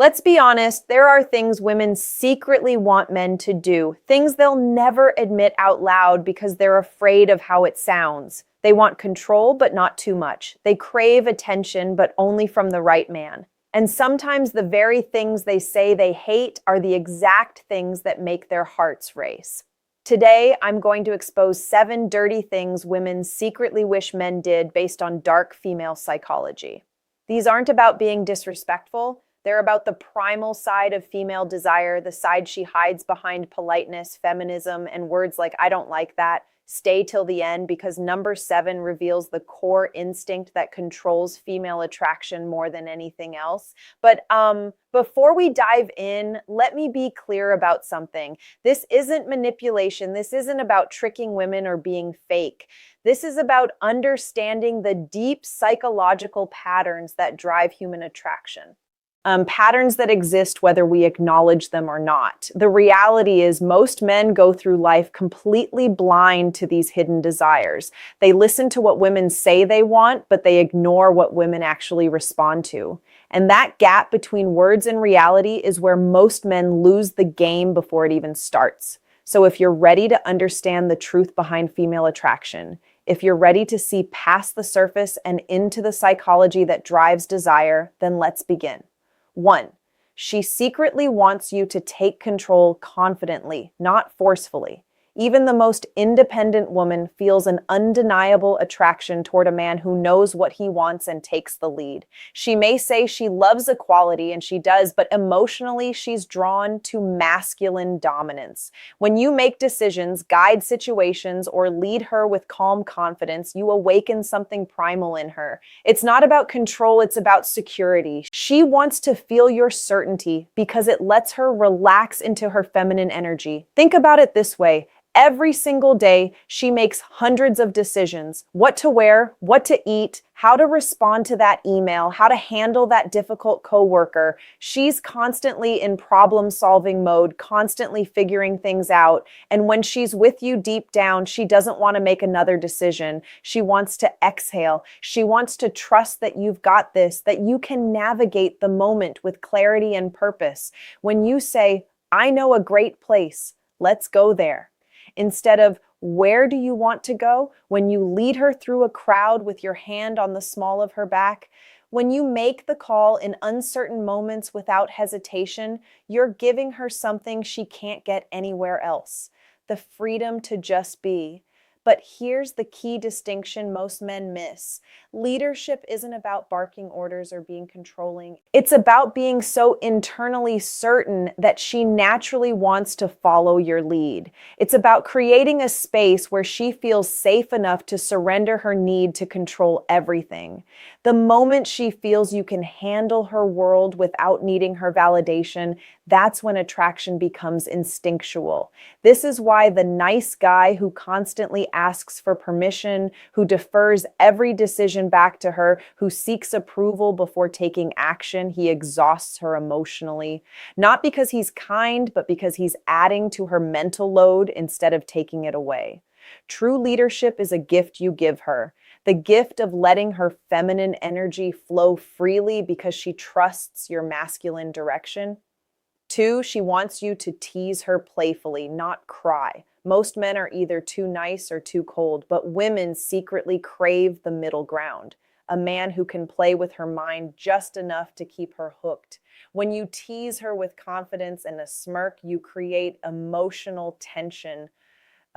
Let's be honest, there are things women secretly want men to do, things they'll never admit out loud because they're afraid of how it sounds. They want control, but not too much. They crave attention, but only from the right man. And sometimes the very things they say they hate are the exact things that make their hearts race. Today, I'm going to expose 7 dirty things women secretly wish men did based on dark female psychology. These aren't about being disrespectful. They're about the primal side of female desire, the side she hides behind politeness, feminism, and words like, I don't like that. Stay till the end, because number 7 reveals the core instinct that controls female attraction more than anything else. But before we dive in, let me be clear about something. This isn't manipulation. This isn't about tricking women or being fake. This is about understanding the deep psychological patterns that drive human attraction. Patterns that exist whether we acknowledge them or not. The reality is most men go through life completely blind to these hidden desires. They listen to what women say they want, but they ignore what women actually respond to. And that gap between words and reality is where most men lose the game before it even starts. So if you're ready to understand the truth behind female attraction, if you're ready to see past the surface and into the psychology that drives desire, then let's begin. 1. She secretly wants you to take control confidently, not forcefully. Even the most independent woman feels an undeniable attraction toward a man who knows what he wants and takes the lead. She may say she loves equality, and she does, but emotionally she's drawn to masculine dominance. When you make decisions, guide situations, or lead her with calm confidence, you awaken something primal in her. It's not about control, it's about security. She wants to feel your certainty because it lets her relax into her feminine energy. Think about it this way. Every single day, she makes hundreds of decisions: what to wear, what to eat, how to respond to that email, how to handle that difficult coworker. She's constantly in problem-solving mode, constantly figuring things out. And when she's with you deep down, she doesn't want to make another decision. She wants to exhale. She wants to trust that you've got this, that you can navigate the moment with clarity and purpose. When you say, I know a great place, let's go there, instead of, where do you want to go? When you lead her through a crowd with your hand on the small of her back, when you make the call in uncertain moments without hesitation, you're giving her something she can't get anywhere else: the freedom to just be. But here's the key distinction most men miss. Leadership isn't about barking orders or being controlling. It's about being so internally certain that she naturally wants to follow your lead. It's about creating a space where she feels safe enough to surrender her need to control everything. The moment she feels you can handle her world without needing her validation, that's when attraction becomes instinctual. This is why the nice guy who constantly asks for permission, who defers every decision back to her, who seeks approval before taking action, he exhausts her emotionally. Not because he's kind, but because he's adding to her mental load instead of taking it away. True leadership is a gift you give her. The gift of letting her feminine energy flow freely because she trusts your masculine direction. 2, she wants you to tease her playfully, not cry. Most men are either too nice or too cold, but women secretly crave the middle ground. A man who can play with her mind just enough to keep her hooked. When you tease her with confidence and a smirk, you create emotional tension.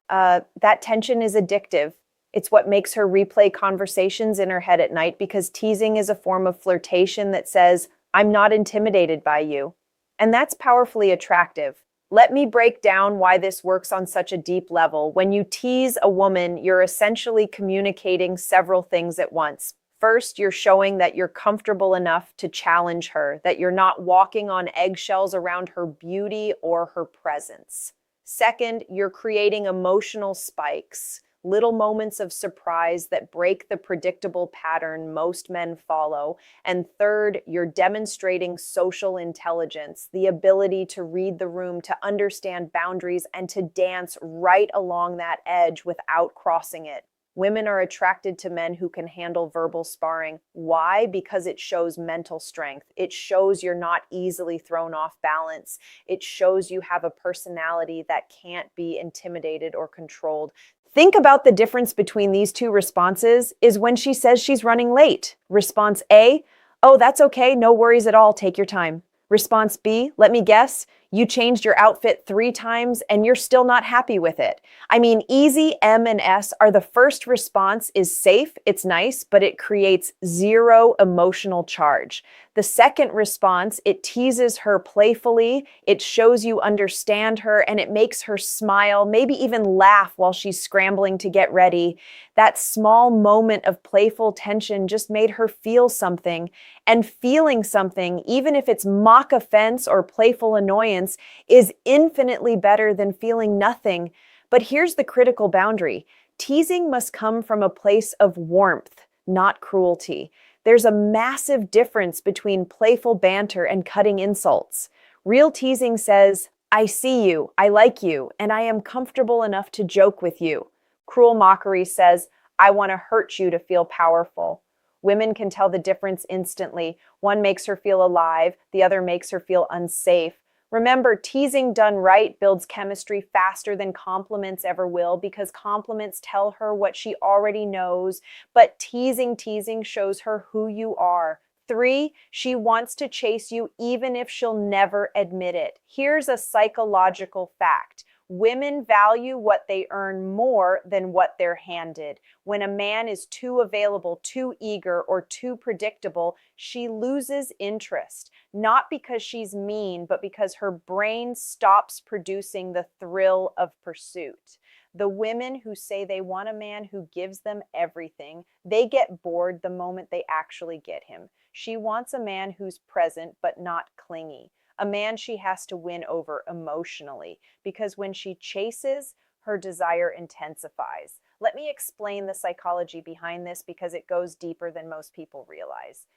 That tension is addictive. It's what makes her replay conversations in her head at night, because teasing is a form of flirtation that says, I'm not intimidated by you. And that's powerfully attractive. Let me break down why this works on such a deep level. When you tease a woman, you're essentially communicating several things at once. First, you're showing that you're comfortable enough to challenge her, that you're not walking on eggshells around her beauty or her presence. Second, you're creating emotional spikes, little moments of surprise that break the predictable pattern most men follow. And third, you're demonstrating social intelligence, the ability to read the room, to understand boundaries, and to dance right along that edge without crossing it. Women are attracted to men who can handle verbal sparring. Why? Because it shows mental strength. It shows you're not easily thrown off balance. It shows you have a personality that can't be intimidated or controlled. Think about the difference between these two responses is when she says she's running late. Response A, oh, that's okay, no worries at all, take your time. Response B, let me guess, you changed your outfit 3 times and you're still not happy with it. I mean, easy M and S are the first response is safe, it's nice, but it creates 0 emotional charge. The second response, it teases her playfully, it shows you understand her, and it makes her smile, maybe even laugh while she's scrambling to get ready. That small moment of playful tension just made her feel something, and feeling something, even if it's mock offense or playful annoyance, is infinitely better than feeling nothing. But here's the critical boundary. Teasing must come from a place of warmth, not cruelty. There's a massive difference between playful banter and cutting insults. Real teasing says, I see you, I like you, and I am comfortable enough to joke with you. Cruel mockery says, I want to hurt you to feel powerful. Women can tell the difference instantly. One makes her feel alive, the other makes her feel unsafe. Remember, teasing done right builds chemistry faster than compliments ever will because compliments tell her what she already knows, but teasing shows her who you are. 3, she wants to chase you even if she'll never admit it. Here's a psychological fact. Women value what they earn more than what they're handed. When a man is too available, too eager, or too predictable, she loses interest. Not because she's mean, but because her brain stops producing the thrill of pursuit. The women who say they want a man who gives them everything, they get bored the moment they actually get him. She wants a man who's present but not clingy. A man she has to win over emotionally, because when she chases, her desire intensifies. Let me explain the psychology behind this because it goes deeper than most people realize.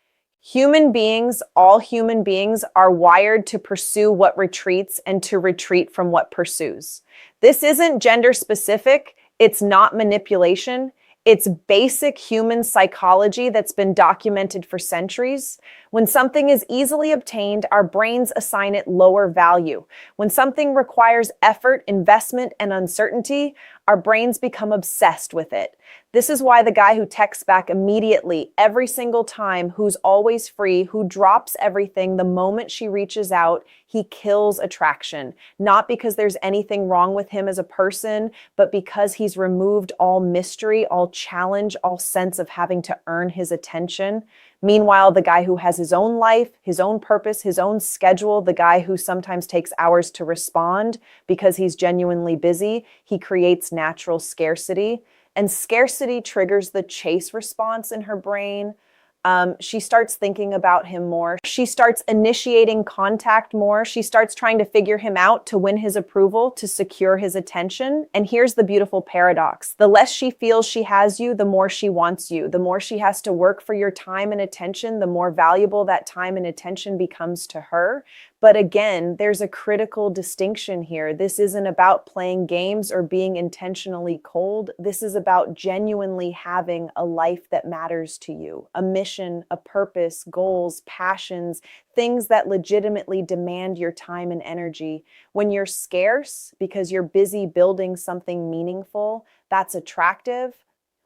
Human beings, all human beings, are wired to pursue what retreats and to retreat from what pursues. This isn't gender specific, it's not manipulation. It's basic human psychology that's been documented for centuries. When something is easily obtained, our brains assign it lower value. When something requires effort, investment, and uncertainty, our brains become obsessed with it. This is why the guy who texts back immediately every single time, who's always free, who drops everything the moment she reaches out, he kills attraction. Not because there's anything wrong with him as a person, but because he's removed all mystery, all challenge, all sense of having to earn his attention. Meanwhile, the guy who has his own life, his own purpose, his own schedule, the guy who sometimes takes hours to respond because he's genuinely busy, he creates natural scarcity. And scarcity triggers the chase response in her brain. She starts thinking about him more. She starts initiating contact more. She starts trying to figure him out to win his approval, to secure his attention. And here's the beautiful paradox. The less she feels she has you, the more she wants you. The more she has to work for your time and attention, the more valuable that time and attention becomes to her. But again, there's a critical distinction here. This isn't about playing games or being intentionally cold. This is about genuinely having a life that matters to you, a mission, a purpose, goals, passions, things that legitimately demand your time and energy. When you're scarce because you're busy building something meaningful, that's attractive.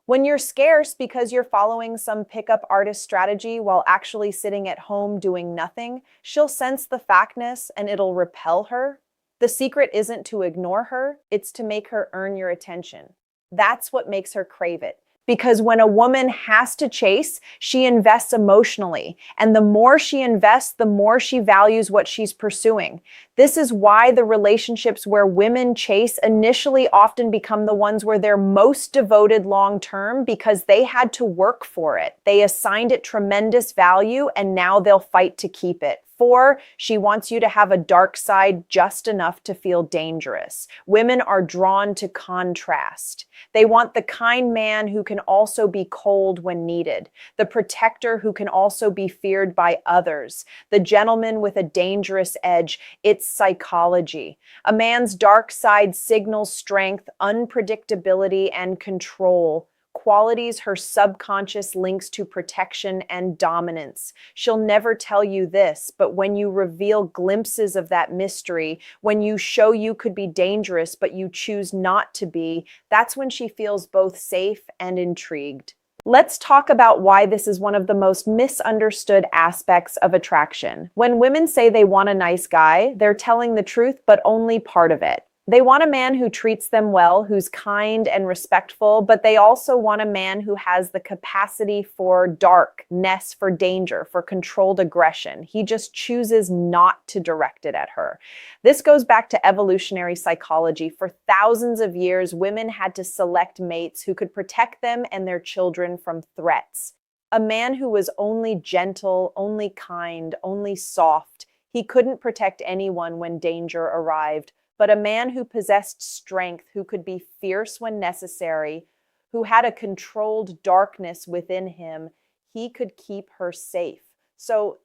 When you're scarce because you're following some pickup artist strategy while actually sitting at home doing nothing, she'll sense the factness and it'll repel her. The secret isn't to ignore her, it's to make her earn your attention. That's what makes her crave it. Because when a woman has to chase, she invests emotionally. And the more she invests, the more she values what she's pursuing. This is why the relationships where women chase initially often become the ones where they're most devoted long term because they had to work for it. They assigned it tremendous value and now they'll fight to keep it. 4, she wants you to have a dark side just enough to feel dangerous. Women are drawn to contrast. They want the kind man who can also be cold when needed, the protector who can also be feared by others, the gentleman with a dangerous edge. It's psychology. A man's dark side signals strength, unpredictability, and control. qualities her subconscious links to protection and dominance. She'll never tell you this, but when you reveal glimpses of that mystery, when you show you could be dangerous but you choose not to be, that's when she feels both safe and intrigued. Let's talk about why this is one of the most misunderstood aspects of attraction. When women say they want a nice guy, they're telling the truth, but only part of it. They want a man who treats them well, who's kind and respectful, but they also want a man who has the capacity for darkness, for danger, for controlled aggression. He just chooses not to direct it at her. This goes back to evolutionary psychology. For thousands of years, women had to select mates who could protect them and their children from threats. A man who was only gentle, only kind, only soft. He couldn't protect anyone when danger arrived. But a man who possessed strength, who could be fierce when necessary, who had a controlled darkness within him, he could keep her safe. So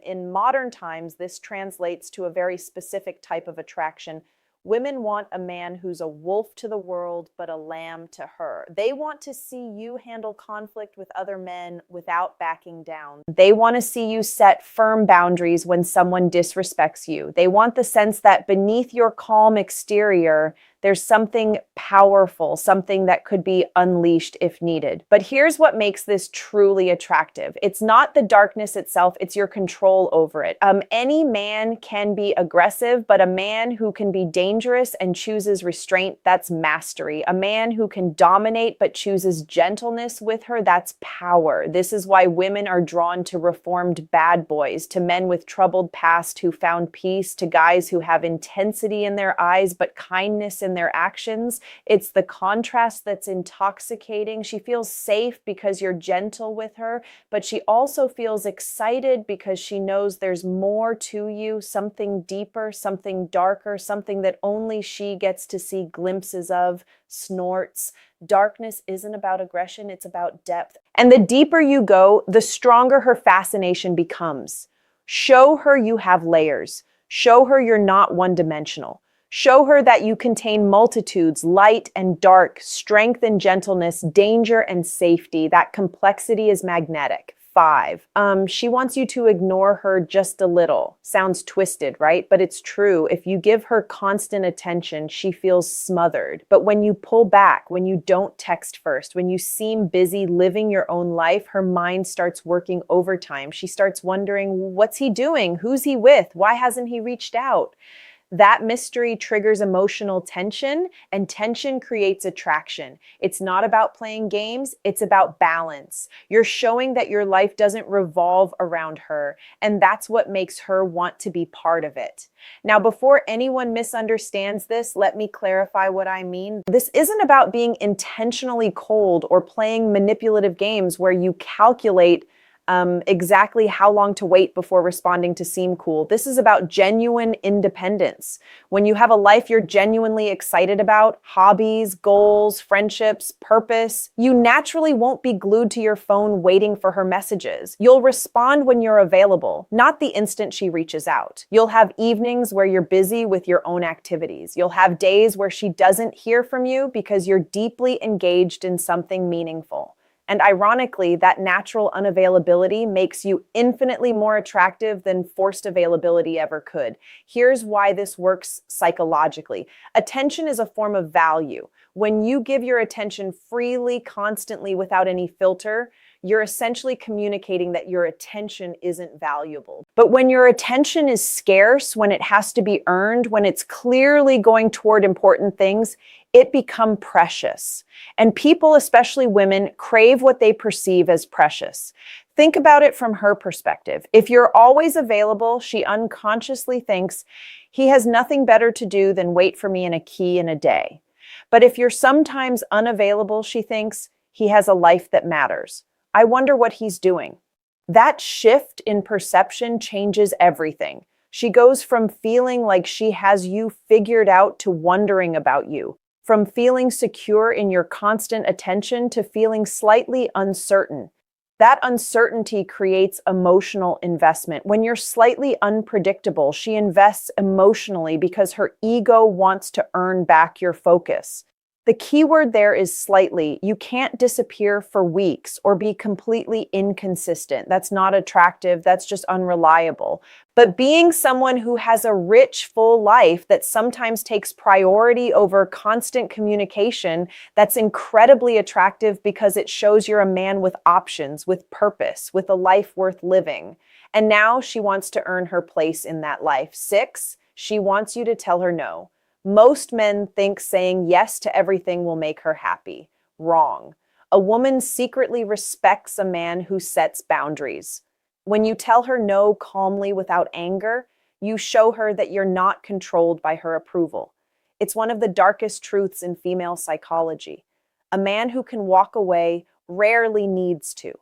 in modern times, this translates to a very specific type of attraction. Women want a man who's a wolf to the world, but a lamb to her. They want to see you handle conflict with other men without backing down. They want to see you set firm boundaries when someone disrespects you. They want the sense that beneath your calm exterior, there's something powerful, something that could be unleashed if needed. But here's what makes this truly attractive. It's not the darkness itself, it's your control over it. Any man can be aggressive, but a man who can be dangerous and chooses restraint, that's mastery. A man who can dominate but chooses gentleness with her, that's power. This is why women are drawn to reformed bad boys, to men with troubled past who found peace, to guys who have intensity in their eyes but kindness in their actions. It's the contrast that's intoxicating. She feels safe because you're gentle with her, but she also feels excited because she knows there's more to you, something deeper, something darker, something that only she gets to see glimpses of, snorts. Darkness isn't about aggression, it's about depth. And the deeper you go, the stronger her fascination becomes. Show her you have layers. Show her you're not one-dimensional. Show her that you contain multitudes, light and dark, strength and gentleness, danger and safety. That complexity is magnetic. 5. She wants you to ignore her just a little. Sounds twisted, right? But it's true. If you give her constant attention, she feels smothered. But when you pull back, when you don't text first, when you seem busy living your own life, her mind starts working overtime. She starts wondering, what's he doing? Who's he with? Why hasn't he reached out? That mystery triggers emotional tension, and tension creates attraction. It's not about playing games, it's about balance. You're showing that your life doesn't revolve around her, and that's what makes her want to be part of it. Now, before anyone misunderstands this, let me clarify what I mean. This isn't about being intentionally cold or playing manipulative games where you calculate exactly how long to wait before responding to seem cool. This is about genuine independence. When you have a life you're genuinely excited about, hobbies, goals, friendships, purpose, you naturally won't be glued to your phone waiting for her messages. You'll respond when you're available, not the instant she reaches out. You'll have evenings where you're busy with your own activities. You'll have days where she doesn't hear from you because you're deeply engaged in something meaningful. And ironically, that natural unavailability makes you infinitely more attractive than forced availability ever could. Here's why this works psychologically. Attention is a form of value. When you give your attention freely, constantly, without any filter, you're essentially communicating that your attention isn't valuable. But when your attention is scarce, when it has to be earned, when it's clearly going toward important things, it becomes precious. And people, especially women, crave what they perceive as precious. Think about it from her perspective. If you're always available, she unconsciously thinks, he has nothing better to do than wait for me in a key in a day. But if you're sometimes unavailable, she thinks, he has a life that matters. I wonder what he's doing. That shift in perception changes everything. She goes from feeling like she has you figured out to wondering about you. From feeling secure in your constant attention to feeling slightly uncertain. That uncertainty creates emotional investment. When you're slightly unpredictable, she invests emotionally because her ego wants to earn back your focus. The key word there is slightly. You can't disappear for weeks or be completely inconsistent. That's not attractive. That's just unreliable. But being someone who has a rich, full life that sometimes takes priority over constant communication, that's incredibly attractive because it shows you're a man with options, with purpose, with a life worth living. And now she wants to earn her place in that life. 6, she wants you to tell her no. Most men think saying yes to everything will make her happy. Wrong. A woman secretly respects a man who sets boundaries. When you tell her no calmly without anger, you show her that you're not controlled by her approval. It's one of the darkest truths in female psychology. A man who can walk away rarely needs to.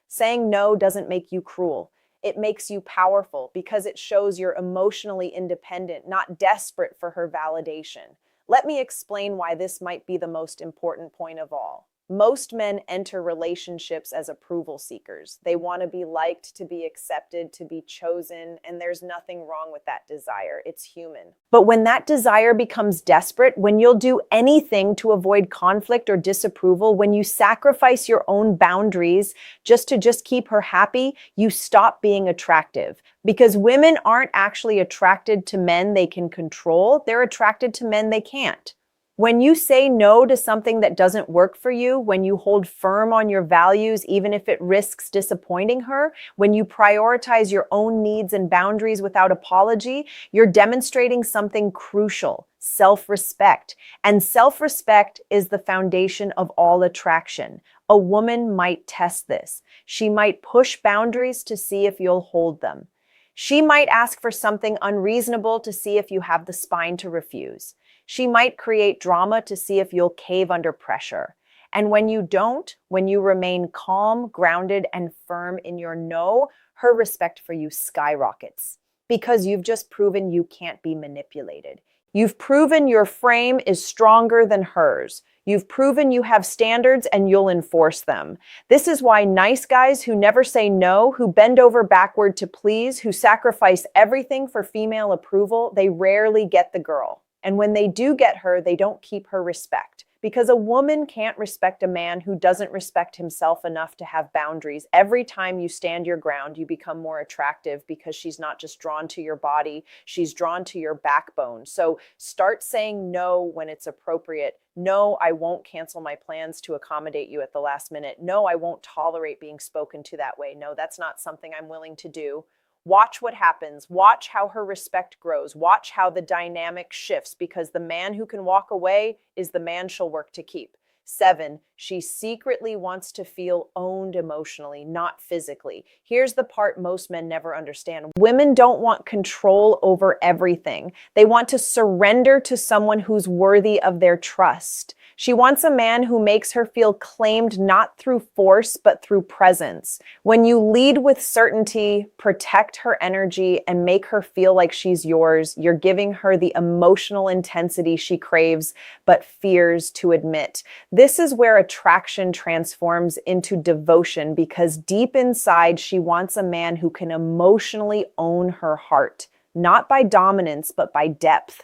Saying no doesn't make you cruel. It makes you powerful because it shows you're emotionally independent, not desperate for her validation. Let me explain why this might be the most important point of all. Most men enter relationships as approval seekers. They want to be liked, to be accepted, to be chosen, and there's nothing wrong with that desire. It's human. But when that desire becomes desperate, when you'll do anything to avoid conflict or disapproval, when you sacrifice your own boundaries just to keep her happy, you stop being attractive. Because women aren't actually attracted to men they can control, they're attracted to men they can't. When you say no to something that doesn't work for you, when you hold firm on your values, even if it risks disappointing her, when you prioritize your own needs and boundaries without apology, you're demonstrating something crucial: self-respect. And self-respect is the foundation of all attraction. A woman might test this. She might push boundaries to see if you'll hold them. She might ask for something unreasonable to see if you have the spine to refuse. She might create drama to see if you'll cave under pressure. And when you don't, when you remain calm, grounded, and firm in your no, her respect for you skyrockets. Because you've just proven you can't be manipulated. You've proven your frame is stronger than hers. You've proven you have standards and you'll enforce them. This is why nice guys who never say no, who bend over backward to please, who sacrifice everything for female approval, they rarely get the girl. And when they do get her, they don't keep her respect. Because a woman can't respect a man who doesn't respect himself enough to have boundaries. Every time you stand your ground, you become more attractive because she's not just drawn to your body, she's drawn to your backbone. So start saying no when it's appropriate. No, I won't cancel my plans to accommodate you at the last minute. No, I won't tolerate being spoken to that way. No, that's not something I'm willing to do. Watch what happens. Watch how her respect grows. Watch how the dynamic shifts, because the man who can walk away is the man she'll work to keep. 7, she secretly wants to feel owned emotionally, not physically. Here's the part most men never understand. Women don't want control over everything. They want to surrender to someone who's worthy of their trust. She wants a man who makes her feel claimed not through force, but through presence. When you lead with certainty, protect her energy, and make her feel like she's yours, you're giving her the emotional intensity she craves, but fears to admit. This is where attraction transforms into devotion, because deep inside, she wants a man who can emotionally own her heart, not by dominance, but by depth.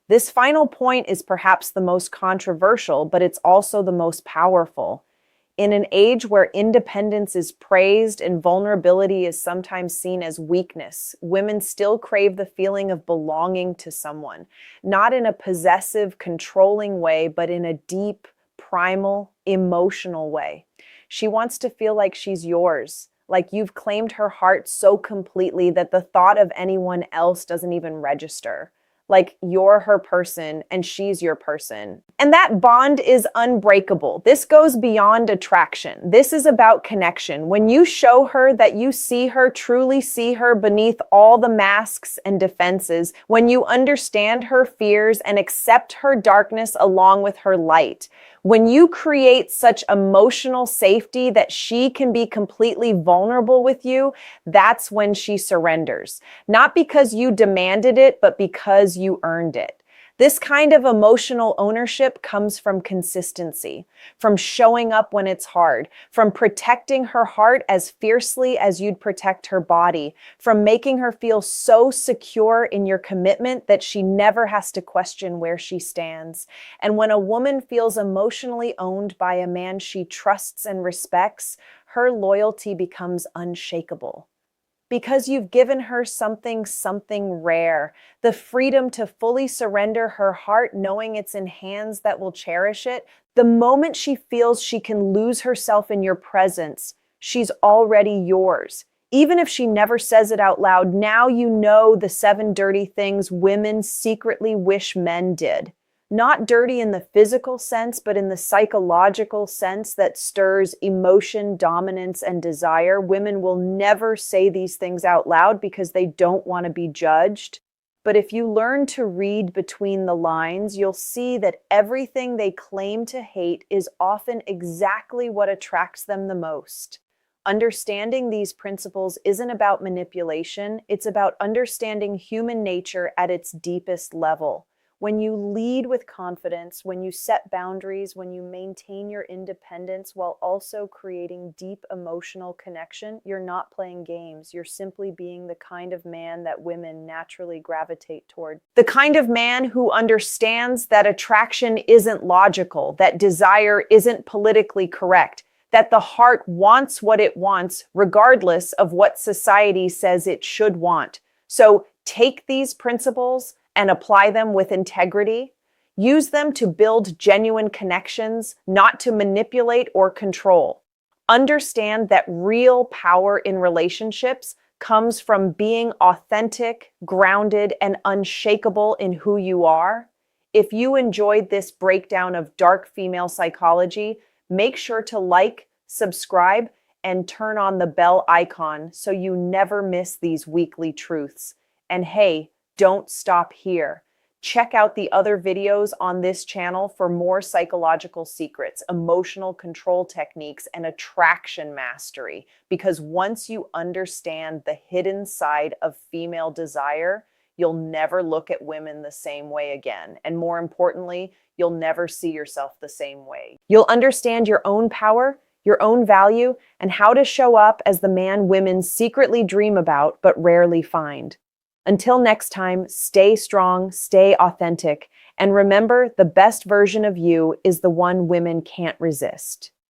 This final point is perhaps the most controversial, but it's also the most powerful. In an age where independence is praised and vulnerability is sometimes seen as weakness, women still crave the feeling of belonging to someone, not in a possessive, controlling way, but in a deep, primal, emotional way. She wants to feel like she's yours, like you've claimed her heart so completely that the thought of anyone else doesn't even register. Like you're her person and she's your person. And that bond is unbreakable. This goes beyond attraction. This is about connection. When you show her that you see her, truly see her beneath all the masks and defenses, when you understand her fears and accept her darkness along with her light, when you create such emotional safety that she can be completely vulnerable with you, that's when she surrenders. Not because you demanded it, but because you earned it. This kind of emotional ownership comes from consistency, from showing up when it's hard, from protecting her heart as fiercely as you'd protect her body, from making her feel so secure in your commitment that she never has to question where she stands. And when a woman feels emotionally owned by a man she trusts and respects, her loyalty becomes unshakable. Because you've given her something rare, the freedom to fully surrender her heart, knowing it's in hands that will cherish it. The moment she feels she can lose herself in your presence, she's already yours. Even if she never says it out loud, now you know the 7 dirty things women secretly wish men did. Not dirty in the physical sense, but in the psychological sense that stirs emotion, dominance, and desire. Women will never say these things out loud because they don't want to be judged. But if you learn to read between the lines, you'll see that everything they claim to hate is often exactly what attracts them the most. Understanding these principles isn't about manipulation, it's about understanding human nature at its deepest level. When you lead with confidence, when you set boundaries, when you maintain your independence while also creating deep emotional connection, you're not playing games. You're simply being the kind of man that women naturally gravitate toward. The kind of man who understands that attraction isn't logical, that desire isn't politically correct, that the heart wants what it wants, regardless of what society says it should want. So take these principles and apply them with integrity. Use them to build genuine connections, not to manipulate or control. Understand that real power in relationships comes from being authentic, grounded, and unshakable in who you are. If you enjoyed this breakdown of dark female psychology, make sure to like, subscribe, and turn on the bell icon so you never miss these weekly truths. And hey, don't stop here. Check out the other videos on this channel for more psychological secrets, emotional control techniques, and attraction mastery. Because once you understand the hidden side of female desire, you'll never look at women the same way again. And more importantly, you'll never see yourself the same way. You'll understand your own power, your own value, and how to show up as the man women secretly dream about but rarely find. Until next time, stay strong, stay authentic, and remember, the best version of you is the one women can't resist.